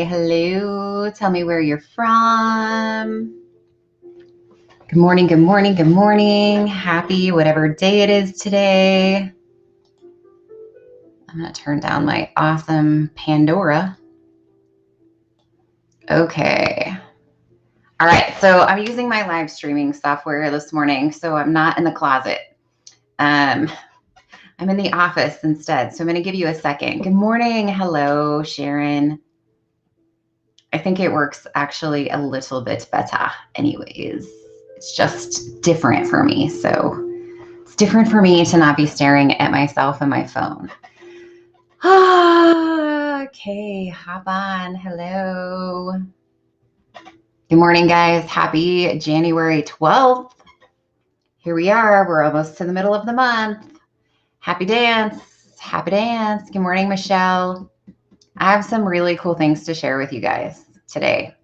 hello. Tell me where you're from. Good morning, good morning, good morning. Happy whatever day it is today. I'm going to turn down my awesome Pandora. Okay. All right. So I'm using my live streaming software this morning, so I'm not in the closet. I'm in the office instead. So I'm going to give you a second. Good morning. Hello, Sharon. I think it works actually a little bit better anyways. It's just different for me. So it's different for me to not be staring at myself and my phone. Okay, hop on. Hello. Good morning, guys. Happy January 12th. Here we are. We're almost to the middle of the month. Happy dance. Happy dance. Good morning, Michelle. I have some really cool things to share with you guys today.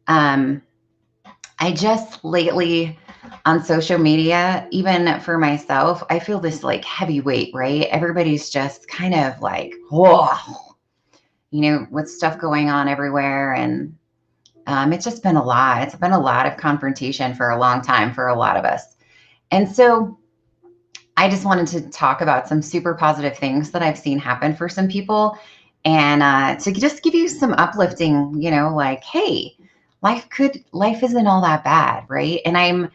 I just lately on social media, even for myself, I feel this like heavy weight, right? Everybody's just kind of like, whoa, with stuff going on everywhere. And it's just been a lot. It's been a lot of confrontation for a long time for a lot of us. And so I just wanted to talk about some super positive things that I've seen happen for some people and to just give you some uplifting, like, hey, life isn't all that bad, right? And I'm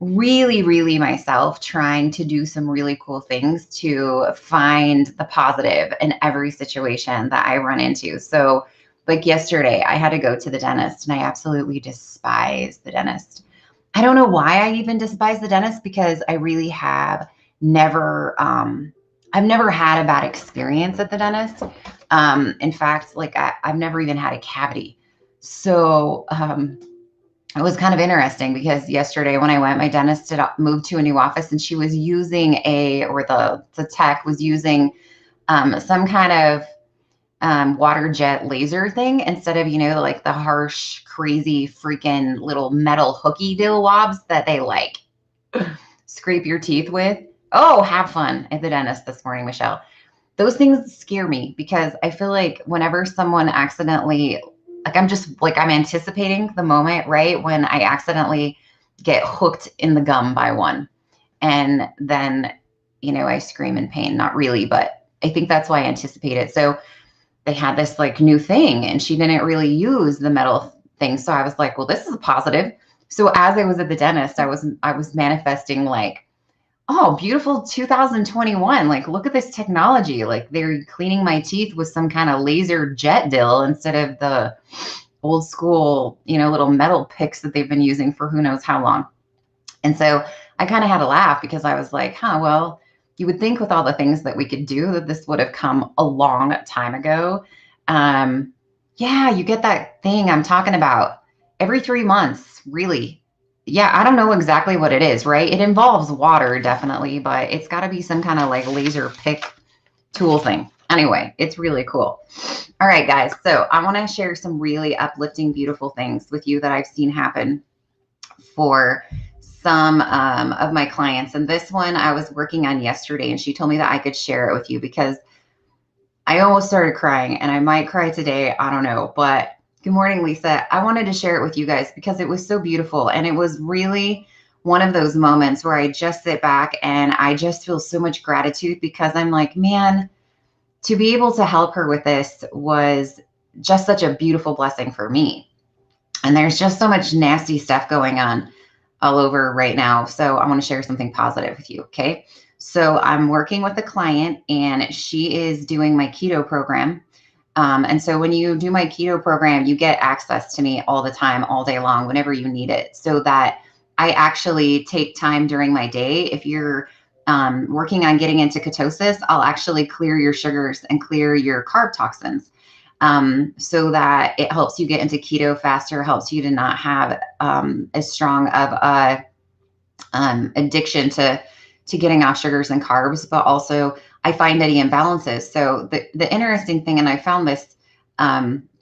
really myself trying to do some really cool things to find the positive in every situation that I run into. So like yesterday, I had to go to the dentist and I absolutely despise the dentist. I don't know why I even despise the dentist because I really have never, I've never had a bad experience at the dentist. In fact, like I've never even had a cavity. So it was kind of interesting because yesterday when I went, my dentist had moved to a new office and she was using the tech was using some kind of water jet laser thing instead of, like the harsh, crazy, freaking little metal hooky dill-wobs that they like scrape your teeth with. Oh, have fun at the dentist this morning, Michelle. Those things scare me because I feel like whenever someone accidentally, I'm anticipating the moment, right? When I accidentally get hooked in the gum by one. And then, I scream in pain. Not really, but I think that's why I anticipate it. So they had this like new thing and she didn't really use the metal thing. So I was like, well, this is a positive. So as I was at the dentist, I was manifesting like, oh, beautiful 2021. Like, look at this technology. Like they're cleaning my teeth with some kind of laser jet dill instead of the old school, little metal picks that they've been using for who knows how long. And so I kind of had to laugh because I was like, well, you would think with all the things that we could do that this would have come a long time ago. Yeah, you get that thing I'm talking about every 3 months, really. Yeah, I don't know exactly what it is, right? It involves water, definitely, but it's got to be some kind of like laser pick tool thing. Anyway, it's really cool. All right, guys. So I want to share some really uplifting, beautiful things with you that I've seen happen for some of my clients. And this one I was working on yesterday, and she told me that I could share it with you because I almost started crying and I might cry today. I don't know. But good morning, Lisa. I wanted to share it with you guys because it was so beautiful. And it was really one of those moments where I just sit back and I just feel so much gratitude because I'm like, man, to be able to help her with this was just such a beautiful blessing for me. And there's just so much nasty stuff going on all over right now. So I want to share something positive with you. Okay. So I'm working with a client and she is doing my keto program. And so when you do my keto program, you get access to me all the time, all day long, whenever you need it, so that I actually take time during my day. If you're working on getting into ketosis, I'll actually clear your sugars and clear your carb toxins. So that it helps you get into keto faster, helps you to not have as strong of a addiction to getting off sugars and carbs, but also I find any imbalances. So the interesting thing, and I found this,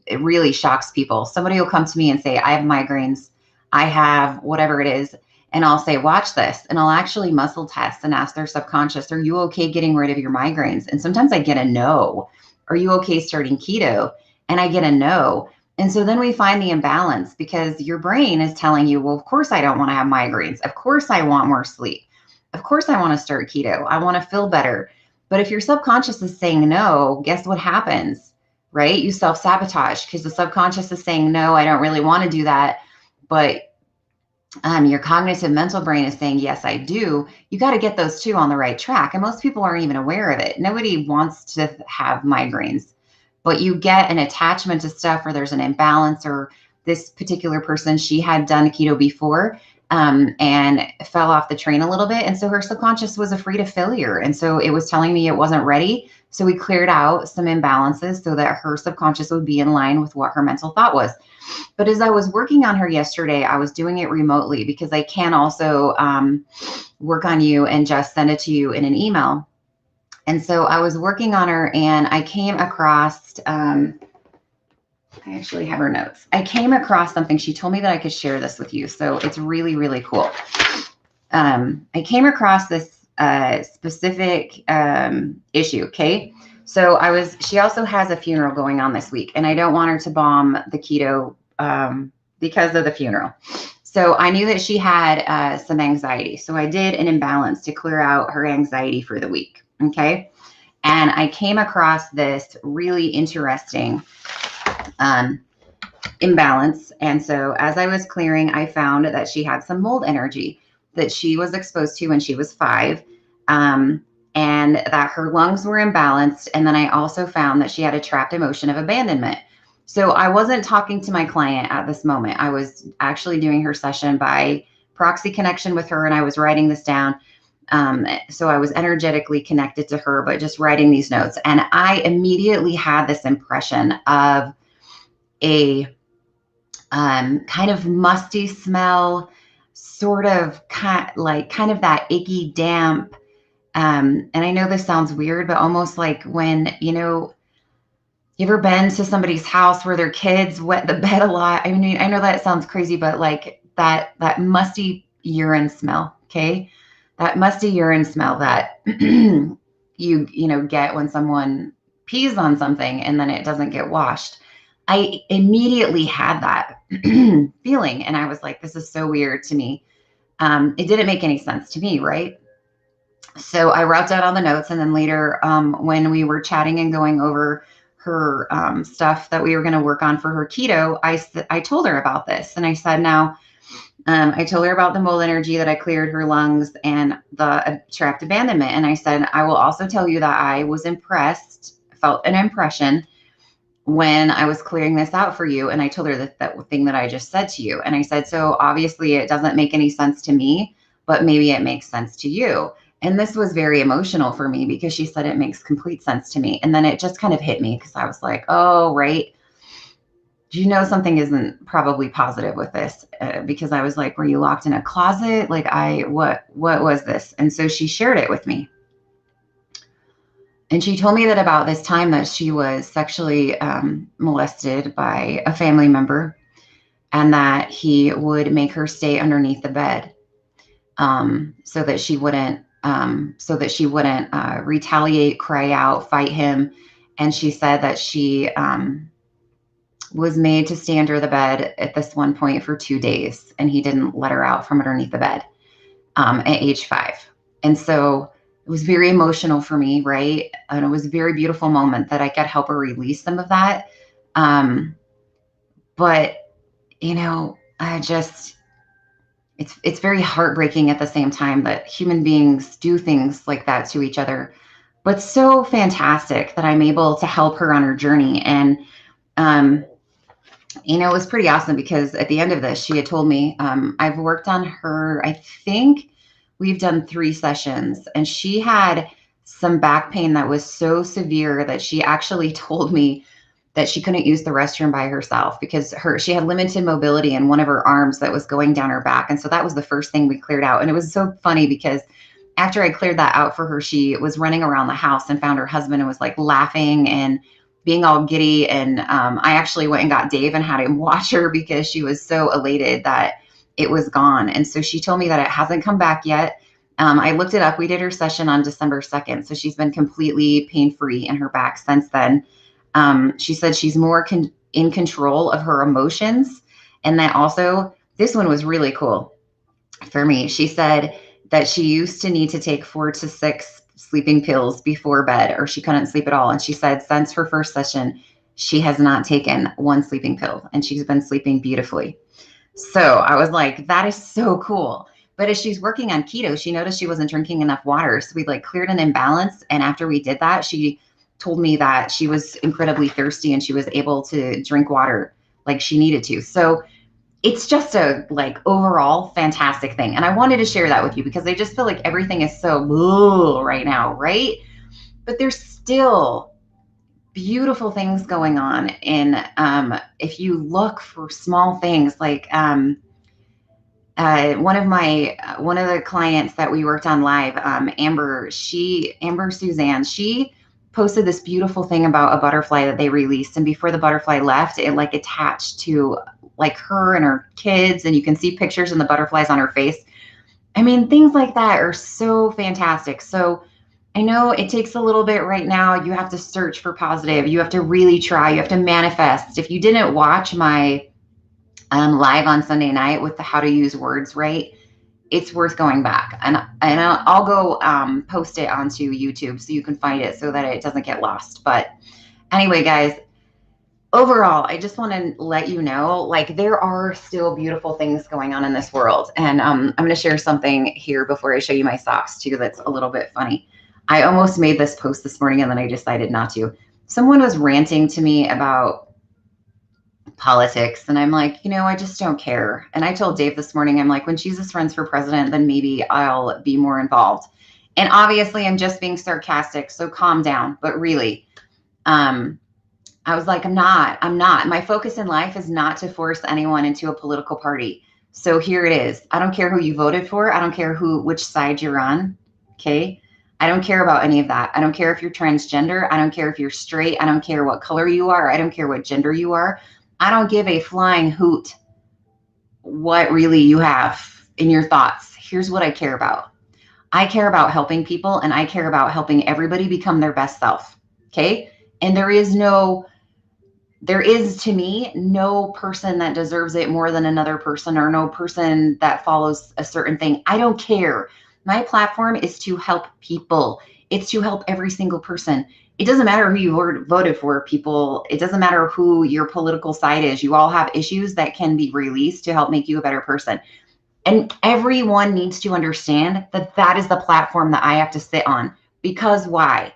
it really shocks people. Somebody will come to me and say, I have migraines, I have whatever it is. And I'll say, watch this. And I'll actually muscle test and ask their subconscious, are you okay getting rid of your migraines? And sometimes I get a no. Are you okay starting keto? and I get a no. And so then we find the imbalance because your brain is telling you, well, of course I don't want to have migraines. Of course I want more sleep. Of course I want to start keto. I want to feel better. But if your subconscious is saying no, guess what happens, right? You self-sabotage because the subconscious is saying, no, I don't really want to do that. But your cognitive mental brain is saying, yes, I do. You got to get those two on the right track. And most people aren't even aware of it. Nobody wants to have migraines, but you get an attachment to stuff, or there's an imbalance, or this particular person, she had done keto before and fell off the train a little bit. And so her subconscious was afraid of failure. And so it was telling me it wasn't ready. So we cleared out some imbalances so that her subconscious would be in line with what her mental thought was. But as I was working on her yesterday, I was doing it remotely because I can also work on you and just send it to you in an email. And so I was working on her and I came across, I actually have her notes. I came across something. She told me that I could share this with you. So it's really, really cool. I came across this specific issue. Okay. So she also has a funeral going on this week, and I don't want her to bomb the keto because of the funeral. So I knew that she had some anxiety. So I did an imbalance to clear out her anxiety for the week. Okay. And I came across this really interesting imbalance. And so as I was clearing, I found that she had some mold energy that she was exposed to when she was 5. And that her lungs were imbalanced. And then I also found that she had a trapped emotion of abandonment. So I wasn't talking to my client at this moment. I was actually doing her session by proxy connection with her, and I was writing this down. So I was energetically connected to her, but just writing these notes. And I immediately had this impression of a kind of musty smell, sort of kind of that icky, damp. And I know this sounds weird, but almost like when, you ever been to somebody's house where their kids wet the bed a lot? I mean, I know that sounds crazy, but like that musty urine smell. Okay. That musty urine smell that you get when someone pees on something and then it doesn't get washed. I immediately had that feeling. And I was like, this is so weird to me. It didn't make any sense to me. Right. So I wrote down all the notes, and then later when we were chatting and going over her stuff that we were going to work on for her keto, I told her about this, and I said, now I told her about the mold energy that I cleared her lungs and the trapped abandonment. And I said, I will also tell you that I was impressed, felt an impression when I was clearing this out for you. And I told her that thing that I just said to you. And I said, so obviously it doesn't make any sense to me, but maybe it makes sense to you. And this was very emotional for me because she said it makes complete sense to me. And then it just kind of hit me because I was like, oh, right. Something isn't probably positive with this because I was like, were you locked in a closet? Like what was this? And so she shared it with me. And she told me that about this time that she was sexually molested by a family member, and that he would make her stay underneath the bed so that she wouldn't retaliate, cry out, fight him. And she said that she was made to stay under the bed at this one point for 2 days, and he didn't let her out from underneath the bed at age 5. And so it was very emotional for me, right? And it was a very beautiful moment that I could help her release some of that. But it's very heartbreaking at the same time that human beings do things like that to each other. But so fantastic that I'm able to help her on her journey. And it was pretty awesome because at the end of this, she had told me, I've worked on her, I think we've done 3 sessions, and she had some back pain that was so severe that she actually told me that she couldn't use the restroom by herself because she had limited mobility in one of her arms that was going down her back. And so that was the first thing we cleared out. And it was so funny because after I cleared that out for her, she was running around the house and found her husband and was like laughing and being all giddy. And I actually went and got Dave and had him watch her because she was so elated that it was gone. And so she told me that it hasn't come back yet. I looked it up. We did her session on December 2nd. So she's been completely pain-free in her back since then. She said she's more in control of her emotions. And that also, this one was really cool for me. She said that she used to need to take 4 to 6 sleeping pills before bed, or she couldn't sleep at all. And she said since her first session, she has not taken one sleeping pill and she's been sleeping beautifully. So I was like, that is so cool. But as she's working on keto, she noticed she wasn't drinking enough water. So we like cleared an imbalance. And after we did that, she told me that she was incredibly thirsty and she was able to drink water like she needed to. So it's just a like overall fantastic thing. And I wanted to share that with you because I just feel like everything is so right now, right? But there's still beautiful things going on. And if you look for small things like one of the clients that we worked on live, Amber Suzanne, she posted this beautiful thing about a butterfly that they released, and before the butterfly left, it like attached to like her and her kids, and you can see pictures and the butterflies on her face. I mean, things like that are so fantastic. So I know it takes a little bit right now. You have to search for positive. You have to really try. You have to manifest. If you didn't watch my live on Sunday night with the how to use words right, it's worth going back. And I'll go post it onto YouTube so you can find it so that it doesn't get lost. But anyway, guys, overall, I just want to let you know, like, there are still beautiful things going on in this world. And I'm going to share something here before I show you my socks too that's a little bit funny. I almost made this post this morning and then I decided not to. Someone was ranting to me about politics, and I'm like, I just don't care. And I told Dave this morning, I'm like, when Jesus runs for president, then maybe I'll be more involved. And obviously I'm just being sarcastic, so calm down. But really, I was like, I'm not. My focus in life is not to force anyone into a political party. So here it is. I don't care who you voted for. I don't care which side you're on. Okay. I don't care about any of that. I don't care if you're transgender. I don't care if you're straight. I don't care what color you are. I don't care what gender you are. I don't give a flying hoot what really you have in your thoughts. Here's what I care about. I care about helping people, and I care about helping everybody become their best self. Okay. And there is to me no person that deserves it more than another person, or no person that follows a certain thing. I don't care. My platform is to help people. It's to help every single person. It doesn't matter who you voted for, people. It doesn't matter who your political side is. You all have issues that can be released to help make you a better person. And everyone needs to understand that that is the platform that I have to sit on. Because why?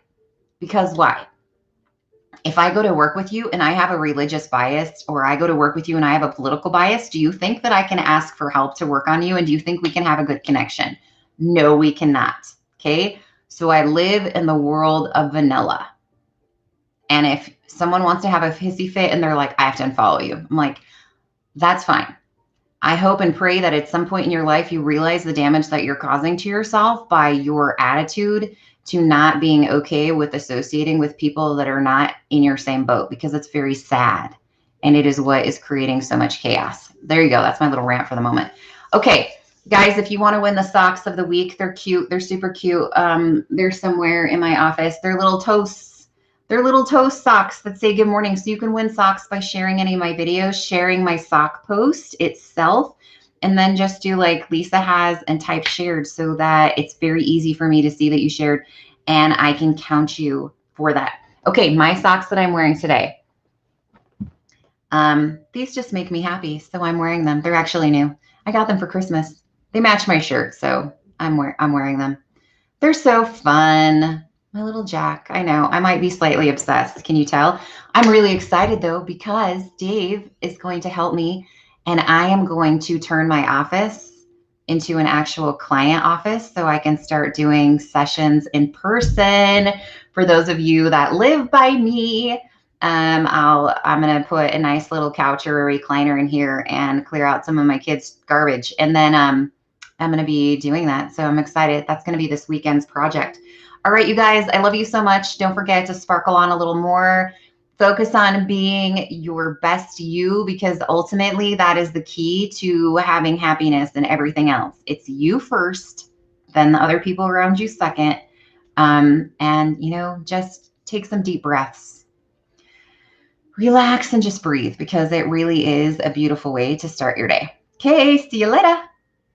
If I go to work with you and I have a religious bias, or I go to work with you and I have a political bias, do you think that I can ask for help to work on you? And do you think we can have a good connection? No, we cannot. Okay. So I live in the world of vanilla. And if someone wants to have a hissy fit and they're like, I have to unfollow you, I'm like, that's fine. I hope and pray that at some point in your life, you realize the damage that you're causing to yourself by your attitude to not being okay with associating with people that are not in your same boat, because it's very sad. And it is what is creating so much chaos. There you go. That's my little rant for the moment. Okay, guys, if you want to win the socks of the week, they're cute. They're super cute. They're somewhere in my office. They're little toasts. They're little toast socks that say good morning. So you can win socks by sharing any of my videos, sharing my sock post itself, and then just do like Lisa has and type shared, so that it's very easy for me to see that you shared and I can count you for that. Okay, my socks that I'm wearing today. These just make me happy, so I'm wearing them. They're actually new. I got them for Christmas. They match my shirt, so I'm wearing them. They're so fun. My little Jack. I know. I might be slightly obsessed. Can you tell? I'm really excited though, because Dave is going to help me, and I am going to turn my office into an actual client office so I can start doing sessions in person. For those of you that live by me, I'm going to put a nice little couch or a recliner in here and clear out some of my kids' garbage. And then I'm going to be doing that. So I'm excited. That's going to be this weekend's project. All right, you guys, I love you so much. Don't forget to sparkle on a little more. Focus on being your best you, because ultimately that is the key to having happiness and everything else. It's you first, then the other people around you second. And, just take some deep breaths. relax and just breathe because it really is a beautiful way to start your day. Okay, see you later.